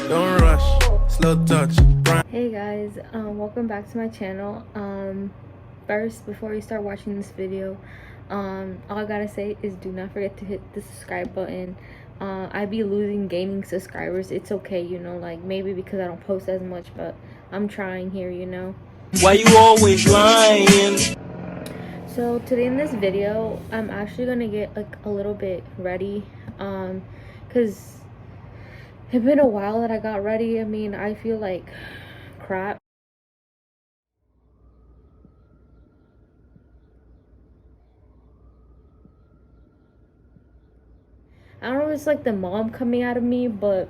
Don't rush, slow touch. Hey guys, welcome back to my channel. First, before you start watching this video, all I gotta say is do not forget to hit the subscribe button. I be gaining subscribers. It's okay, you know, like maybe because I don't post as much, but I'm trying here, you know. Why you always lying? So today in this video, I'm actually gonna get like a little bit ready, cause it's been a while that I got ready. I mean, I feel like crap. I don't know if it's like the mom coming out of me, but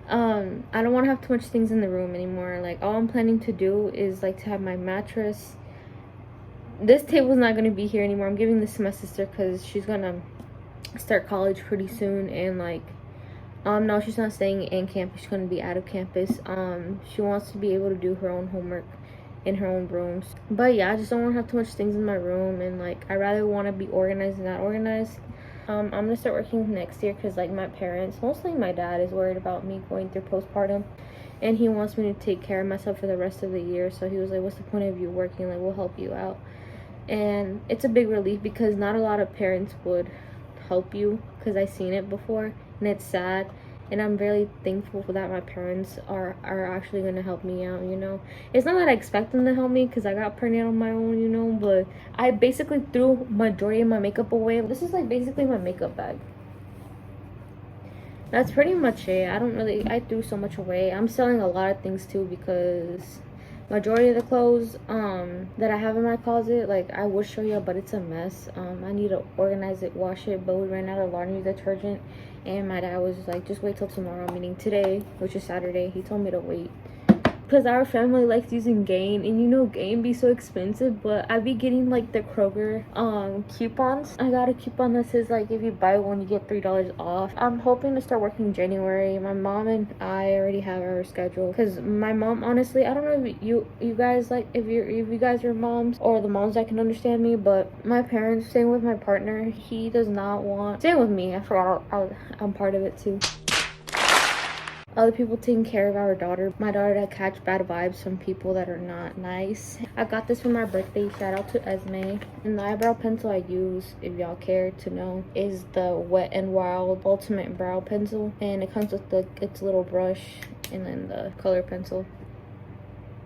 I don't want to have too much things in the room anymore. Like, all I'm planning to do is like to have my mattress. This table's not gonna be here anymore. I'm giving this to my sister because she's gonna start college pretty soon, and like no, she's not staying in campus. She's gonna be out of campus. She wants to be able to do her own homework in her own rooms. But yeah, I just don't want to have too much things in my room, and like I rather want to be organized than not organized. I'm gonna start working next year because like my parents, mostly my dad, is worried about me going through postpartum, and he wants me to take care of myself for the rest of the year. So he was like, what's the point of you working? Like, we'll help you out. And it's a big relief because not a lot of parents would help you, because I've seen it before, and it's sad. And I'm very thankful for that my parents are actually going to help me out, you know. It's not that I expect them to help me because I got pregnant on my own, you know, but I basically threw majority of my makeup away. This is like basically my makeup bag. That's pretty much it. I threw so much away. I'm selling a lot of things too because majority of the clothes that I have in my closet, like I would show you, but it's a mess. I need to organize it, wash it, but we ran out of laundry detergent, and my dad was like, just wait till tomorrow, meaning today, which is Saturday. He told me to wait because our family likes using Gain, and you know Gain be so expensive, but I be getting like the Kroger coupons. I got a coupon that says like if you buy one you get $3 off. I'm hoping to start working January. My mom and I already have our schedule because my mom, honestly, I don't know if you guys, like if you guys are moms or the moms that can understand me, but my parents, same with my partner, he does not want, same with me, I forgot I'm part of it too. Other people taking care of our daughter. My daughter that catch bad vibes from people that are not nice. I got this for my birthday. Shout out to Esme. And the eyebrow pencil I use, if y'all care to know, is the Wet n Wild Ultimate Brow Pencil. And it comes with its little brush and then the color pencil.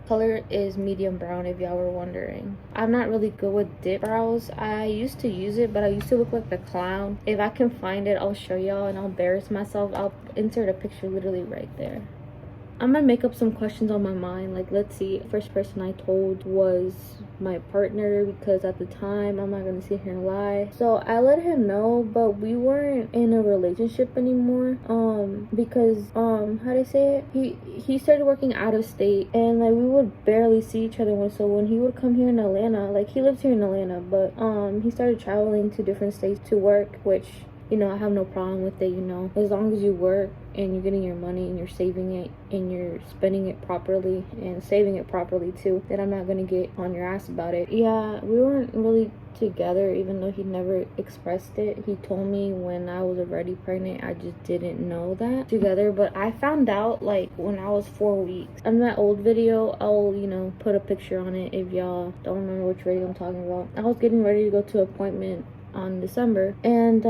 Color is medium brown, if y'all were wondering. I'm not really good with dip brows. I used to use it, but I used to look like a clown. If I can find it, I'll show y'all, and I'll embarrass myself. I'll insert a picture literally right there. I'm gonna make up some questions on my mind. Like, let's see, first person I told was my partner, because at the time, I'm not gonna sit here and lie, so I let him know, but we weren't in a relationship anymore, because how do I say it, he started working out of state, and like we would barely see each other. So when he would come here in Atlanta, like he lives here in Atlanta, but he started traveling to different states to work, which, you know, I have no problem with it, you know, as long as you work and you're getting your money and you're saving it and you're spending it properly and saving it properly too, then I'm not gonna get on your ass about it. Yeah, we weren't really together, even though he never expressed it. He told me when I was already pregnant. I just didn't know that together, but I found out like when I was 4 weeks. On that old video, I'll, you know, put a picture on it if y'all don't remember which video I'm talking about. I was getting ready to go to an appointment on December, and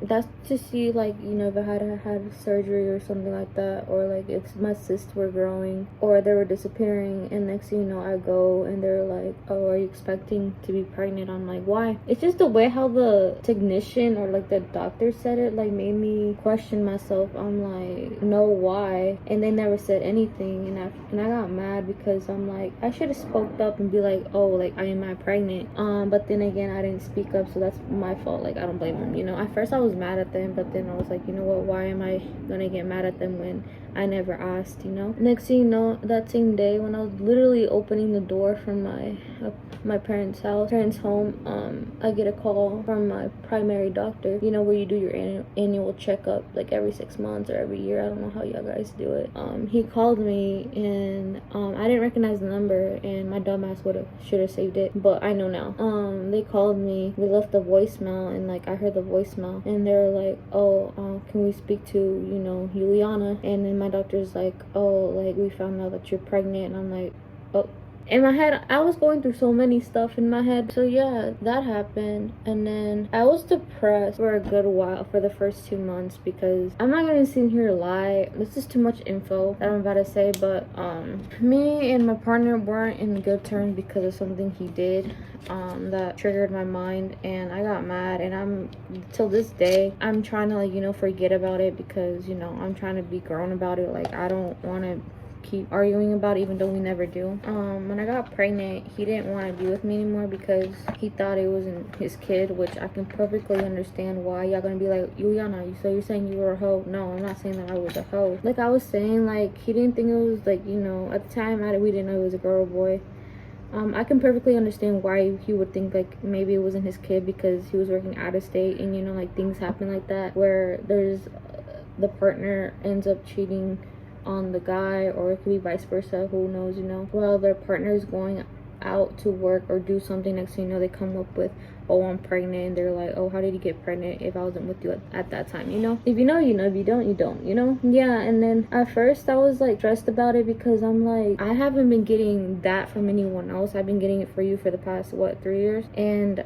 that's to see, like, you know, if I had surgery or something like that, or like if my cysts were growing or they were disappearing, and next thing you know I go and they're like, oh, are you expecting to be pregnant? I'm like, why? It's just the way how the technician or like the doctor said it, like made me question myself. I'm like, no, why? And they never said anything, and I got mad because I'm like, I should have spoke up and be like, oh, like, I am not pregnant, but then again I didn't speak up, so that's my fault. Like, I don't blame them, you know. At first I was mad at them, but then I was like, you know what, why am I gonna get mad at them when I never asked, you know? Next thing you know, that same day when I was literally opening the door from my parents' home, I get a call from my primary doctor, you know, where you do your annual checkup like every 6 months or every year. I don't know how y'all guys do it. He called me, and I didn't recognize the number, and my dumbass should have saved it, but I know now. They called me, we left a voice voicemail, and like I heard the voicemail, and they're like, oh, can we speak to, you know, Yulianna? And then my doctor's like, oh, like we found out that you're pregnant. And I'm like, oh. In my head, I was going through so many stuff in my head. So yeah, that happened. And then I was depressed for a good while, for the first 2 months, because I'm not gonna sit here and lie. This is too much info that I'm about to say, but me and my partner weren't in good terms because of something he did that triggered my mind, and I got mad. And I'm, till this day, I'm trying to, like, you know, forget about it, because, you know, I'm trying to be grown about it. Like, I don't want to keep arguing about it, even though we never do. When I got pregnant, he didn't want to be with me anymore because he thought it wasn't his kid, which I can perfectly understand why. Y'all gonna be like, Yulianna, so you're saying you were a hoe? No, I'm not saying that I was a hoe. Like I was saying, like, he didn't think it was, like, you know, at the time we didn't know it was a girl or boy. I can perfectly understand why he would think like maybe it wasn't his kid, because he was working out of state, and you know, like, things happen like that where there's the partner ends up cheating on the guy, or it could be vice versa, who knows, you know. Well, their partner is going out to work or do something, next thing you know, they come up with, oh, I'm pregnant, and they're like, oh, how did you get pregnant if I wasn't with you at that time, you know? If you know, you know. If you don't, you don't, you know? Yeah. And then at first I was like stressed about it, because I'm like, I haven't been getting that from anyone else. I've been getting it for you for the past, what, 3 years? And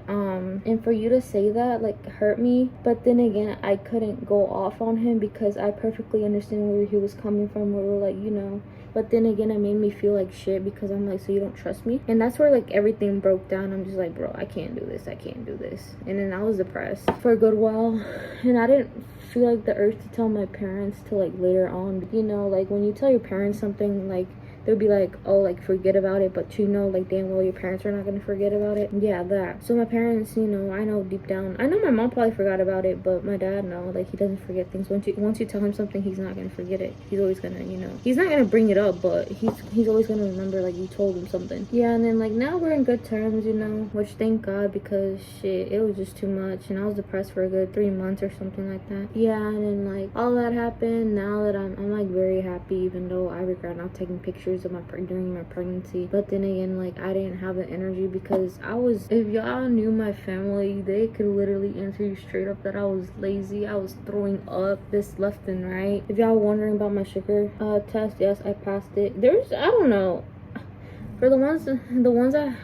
for you to say that, like, hurt me. But then again, I couldn't go off on him because I perfectly understand where he was coming from, where we're like, you know. But then again, it made me feel like shit, because I'm like, so you don't trust me? And that's where, like, everything broke down. I'm just like, bro, I can't do this. I can't do this. And then I was depressed for a good while. And I didn't feel like the urge to tell my parents till, like, later on. You know, like, when you tell your parents something, like, they'll be like, oh, like, forget about it. But you know, like, damn well your parents are not going to forget about it. Yeah, that. So my parents, you know, I know deep down, I know my mom probably forgot about it, but my dad, no. Like, he doesn't forget things. Once you tell him something, he's not going to forget it. He's always going to, you know, he's not going to bring it up, but he's always going to remember, like, you told him something. Yeah. And then, like, now we're in good terms, you know, which thank God, because shit, it was just too much. And I was depressed for a good 3 months or something like that. Yeah. And then, like, all that happened. Now that I'm like very happy, even though I regret not taking pictures of during my pregnancy. But then again, like, I didn't have the energy, because if y'all knew my family, they could literally answer you straight up that I was lazy. I was throwing up this left and right. If y'all wondering about my sugar test, yes, I passed it. I don't know, for the ones that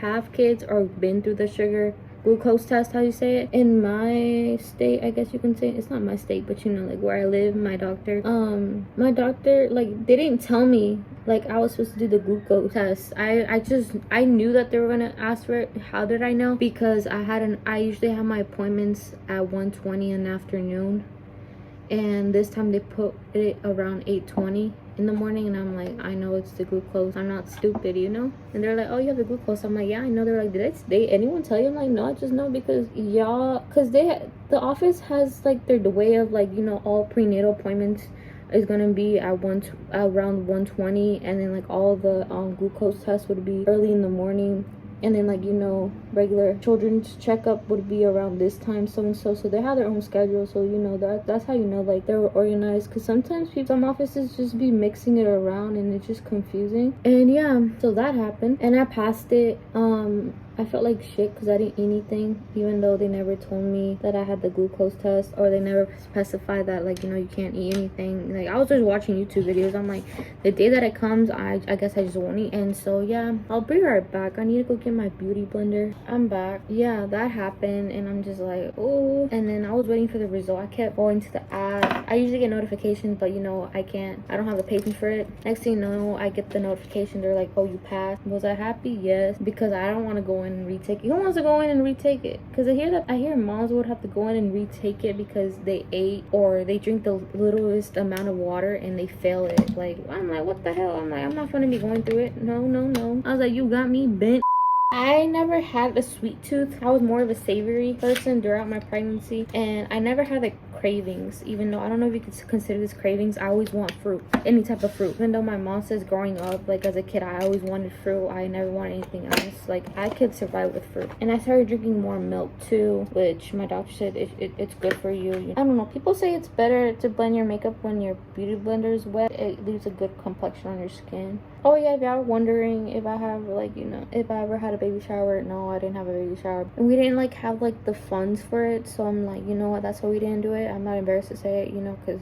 have kids or been through the sugar glucose test, how you say it, in my state, I guess you can say, it's not my state, but you know, like, where I live, my doctor, like, they didn't tell me, like, I was supposed to do the glucose test. I knew that they were gonna ask for it. How did I know? Because I usually have my appointments at 1:20 in the afternoon, and this time they put it around 8:20 in the morning, and I'm like, I know it's the glucose. I'm not stupid, you know? And they're like, oh, you have the glucose. I'm like, yeah, I know. They're like, did anyone tell you? I'm like, no, I just know because the office has, like, the way of, like, you know, all prenatal appointments is gonna be around 1:20, and then, like, all the glucose tests would be early in the morning. And then, like, you know, regular children's checkup would be around this time, so they have their own schedule. So, you know, that's how you know, like, they were organized. Because sometimes some offices just be mixing it around, and it's just confusing. And yeah, so that happened, and I passed it. I felt like shit because I didn't eat anything, even though they never told me that I had the glucose test, or they never specified that, like, you know, you can't eat anything. Like, I was just watching YouTube videos. I'm like, the day that it comes, I guess I just won't eat. And so yeah, I'll be right back. I need to go get my beauty blender. I'm back. Yeah, that happened, and I'm just like, oh. And then I was waiting for the result. I kept going to the app. I usually get notifications, but you know, I don't have the patience for it. Next thing you know, I get the notification. They're like, oh, you passed. Was I happy? Yes, because I don't want to go in and retake it. Who wants to go in and retake it? Because I hear moms would have to go in and retake it because they ate or they drink the littlest amount of water and they fail it. Like, I'm like, what the hell? I'm like, I'm not gonna be going through it. No. I was like, you got me bent. I never had a sweet tooth. I was more of a savory person throughout my pregnancy, and I never had like cravings, even though I don't know if you could consider this cravings. I always want fruit, any type of fruit. Even though my mom says growing up, like as a kid, I always wanted fruit. I never wanted anything else. Like, I could survive with fruit. And I started drinking more milk too, which my doctor said it's good for you. I don't know, people say it's better to blend your makeup when your beauty blender is wet. It leaves a good complexion on your skin. Oh yeah, if y'all were wondering if I have like, you know, if I ever had a baby shower, no, I didn't have a baby shower. And we didn't like have like the funds for it, so I'm like, you know what, that's why we didn't do it. I'm not embarrassed to say it, you know, because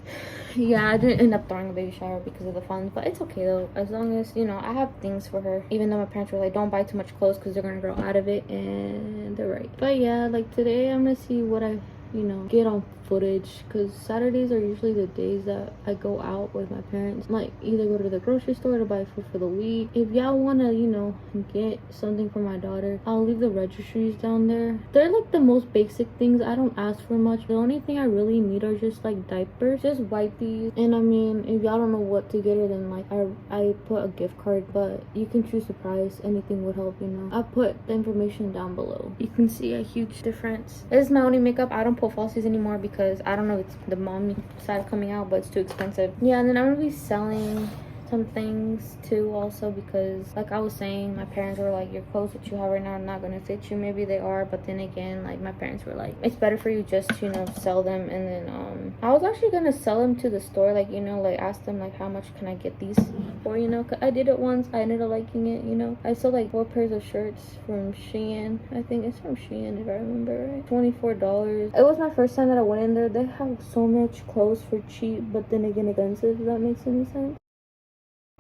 yeah, I didn't end up throwing a baby shower because of the funds, but it's okay though, as long as, you know, I have things for her. Even though my parents were like, don't buy too much clothes because they're gonna grow out of it, and they're right. But yeah, like today I'm gonna see what I, you know, get on footage, because Saturdays are usually the days that I go out with my parents, like either go to the grocery store to buy food for the week. If y'all want to, you know, get something for my daughter, I'll leave the registries down there. They're like the most basic things. I don't ask for much. The only thing I really need are just like diapers, just wipes. And I mean, if y'all don't know what to get her, then like I put a gift card, but you can choose the price. Anything would help, you know. I put the information down below. You can see a huge difference. This is my only makeup. I don't put falsies anymore because I don't know if it's the mommy side coming out, but it's too expensive. Yeah, and then I'm gonna be selling some things too also, because like I was saying, my parents were like, your clothes that you have right now are not gonna fit you. Maybe they are, but then again, like my parents were like, it's better for you just to, you know, sell them. And then I was actually gonna sell them to the store, like, you know, like ask them like how much can I get these for, you know, cause I did it once. I ended up liking it, you know. I sold like 4 pairs of shirts from Shein. I think it's from Shein if I remember right. $24. It was my first time that I went in there. They have so much clothes for cheap, but then again expensive, if that makes any sense.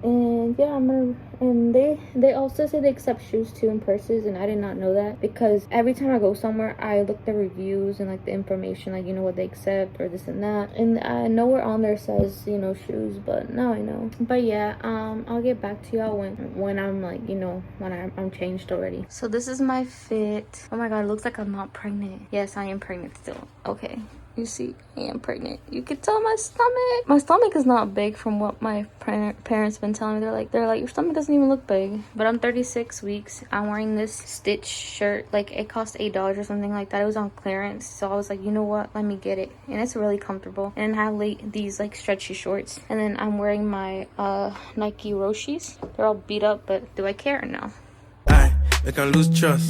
And yeah, and they also say they accept shoes too and purses, and I did not know that, because every time I go somewhere I look the reviews and like the information, like, you know, what they accept or this and that, and I know where on there says, you know, shoes, but now I know. But yeah, I'll get back to y'all when I'm like, you know, when I'm changed already. So this is my fit. Oh my god, it looks like I'm not pregnant. Yes, I am pregnant still. Okay, you see, I am pregnant. You can tell my stomach is not big from what my parents been telling me. They're like, your stomach doesn't even look big. But I'm 36 weeks. I'm wearing this stitch shirt. Like, it cost $8 or something like that. It was on clearance, so I was like, you know what, let me get it. And it's really comfortable. And I have these like stretchy shorts. And then I'm wearing my Nike Roshis. They're all beat up, but do I care? No. Aye, they can lose trust.